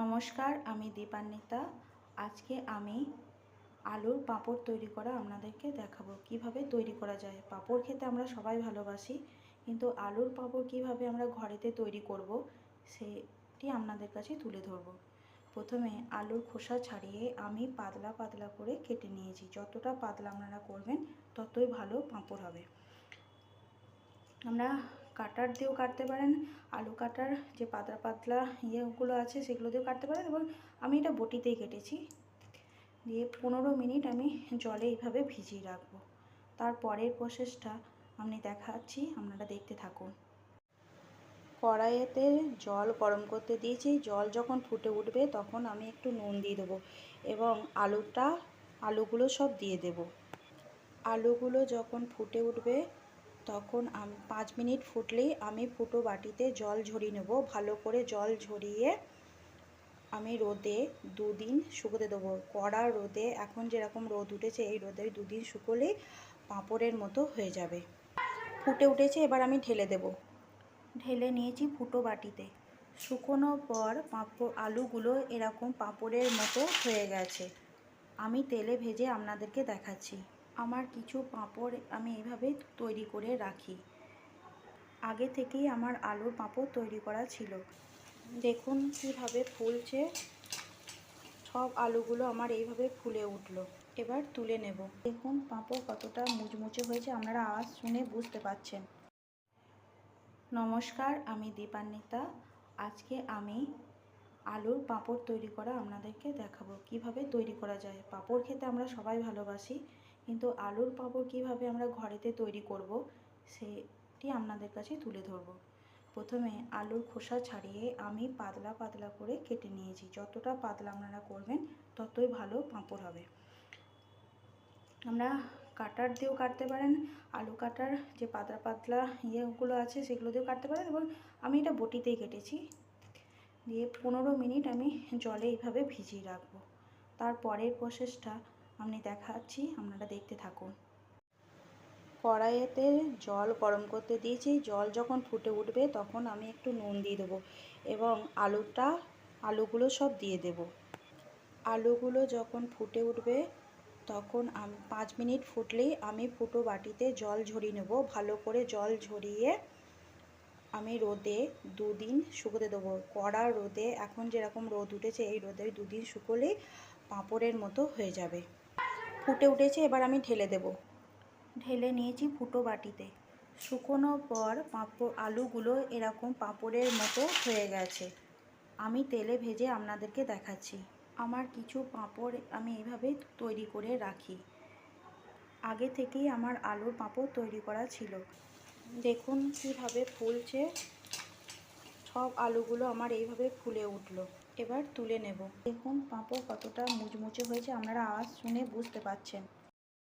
নমস্কার, আমি দীপান্বিতা। আজকে আমি আলুর পাঁপড় তৈরি করা আপনাদেরকে দেখাবো কিভাবে তৈরি করা যায়। পাঁপড় খেতে আমরা সবাই ভালোবাসি, কিন্তু আলুর পাঁপড় কিভাবে আমরা ঘরেতে তৈরি করব সেটি আপনাদের কাছে তুলে ধরব। প্রথমে আলুর খোসা ছাড়িয়ে আমি পাতলা পাতলা করে কেটে নিয়েছি। যতটা পাতলা আপনারা করবেন ততই ভালো পাঁপড় হবে। আমরা কাটার দিয়েও কাটতে পারেন, আলু কাটার যে পাতলা পাতলা ইয়েগুলো আছে সেগুলো দিয়েও কাটতে পারেন, এবং আমি এটা বটিতেই কেটেছি। দিয়ে 15 মিনিট আমি জলে এইভাবে ভিজিয়ে রাখবো। তারপরের প্রসেসটা আমি দেখাচ্ছি, আপনারা দেখতে থাকুন। কড়াইতে জল গরম করতে দিয়েছি। জল যখন ফুটে উঠবে তখন আমি একটু নুন দিয়ে দেবো এবং আলুগুলো সব দিয়ে দেব। আলুগুলো যখন ফুটে উঠবে তখন 5 মিনিট ফুটলেই আমি ফুটো বাটিতে জল ঝরিয়ে নেব। ভালো করে জল ঝরিয়ে আমি রোদে 2 দিন শুকোতে দেবো। কড়া রোদে, এখন যেরকম রোদ উঠেছে এই রোদে 2 দিন শুকোলেই পাঁপড়ের মতো হয়ে যাবে। ফুটে উঠেছে, এবার আমি ঢেলে দেব। ঢেলে নিয়েছি ফুটো বাটিতে। শুকোনোর পর আলুগুলো এরকম পাঁপড়ের মতো হয়ে গেছে। আমি তেলে ভেজে আপনাদেরকে দেখাচ্ছি। আমার কিছু পাঁপড় আমি এইভাবে তৈরি করে রাখি। আগে থেকেই আমার আলুর পাঁপড় তৈরি করা ছিল। দেখুন কিভাবে ফুলছে। সব আলুগুলো আমার এইভাবে ফুলে উঠলো। এবার তুলে নেব। দেখুন পাঁপড় কতটা মুচমুচে হয়েছে, আপনারা আওয়াজ শুনে বুঝতে পারছেন। নমস্কার, আমি দীপান্বিতা। আজকে আমি আলুর পাঁপড় তৈরি করা আপনাদেরকে দেখাবো কিভাবে তৈরি করা যায়। পাঁপড় খেতে আমরা সবাই ভালোবাসি, কিন্তু আলুর পাঁপড় কিভাবে আমরা ঘরেতে তৈরি করব সেটি আপনাদের কাছে তুলে ধরব। প্রথমে আলুর খোসা ছাড়িয়ে আমি পাতলা পাতলা করে কেটে নিয়েছি। যতটা পাতলা আপনারা করবেন ততই ভালো পাঁপড় হবে। আমরা কাটার দিয়েও কাটতে পারেন, আলু কাটার যে পাতলা পাতলা ইয়েগুলো আছে সেগুলো দিয়েও কাটতে পারেন, এবং আমি এটা বটিতেই কেটেছি। দিয়ে 15 মিনিট আমি জলে এইভাবে ভিজিয়ে রাখবো। তারপরের প্রসেসটা আমি দেখাচ্ছি, আপনারা দেখতে থাকুন। কড়াইতে জল গরম করতে দিয়েছি। জল যখন ফুটে উঠবে তখন আমি একটু নুন দিয়ে দেবো এবং আলুগুলো সব দিয়ে দেব। আলুগুলো যখন ফুটে উঠবে তখন 5 মিনিট ফুটলেই আমি ফুটো বাটিতে জল ঝরিয়ে নেব। ভালো করে জল ঝরিয়ে আমি রোদে 2 দিন শুকোতে দেবো। কড়া রোদে, এখন যেরকম রোদ উঠেছে এই রোদে 2 দিন শুকোলেই পাঁপড়ের মতো হয়ে যাবে। ফুটে উঠেছে, এবার আমি ঢেলে দেব। ঢেলে নিয়েছি ফুটো বাটিতে। শুকোনোর পর আলুগুলো এরকম পাঁপড়ের মতো হয়ে গেছে। আমি তেলে ভেজে আপনাদেরকে দেখাচ্ছি। আমার কিছু পাঁপড় আমি এইভাবে তৈরি করে রাখি। আগে থেকেই আমার আলুর পাঁপড় তৈরি করা ছিল। দেখুন কিভাবে ফুলছে। সব আলুগুলো আমার এইভাবে ফুলে উঠলো। এবার তুলে নেব। দেখুন পাঁপড় কতটা মুচমুচে হয়েছে, আপনারা আওয়াজ শুনে বুঝতে পারছেন।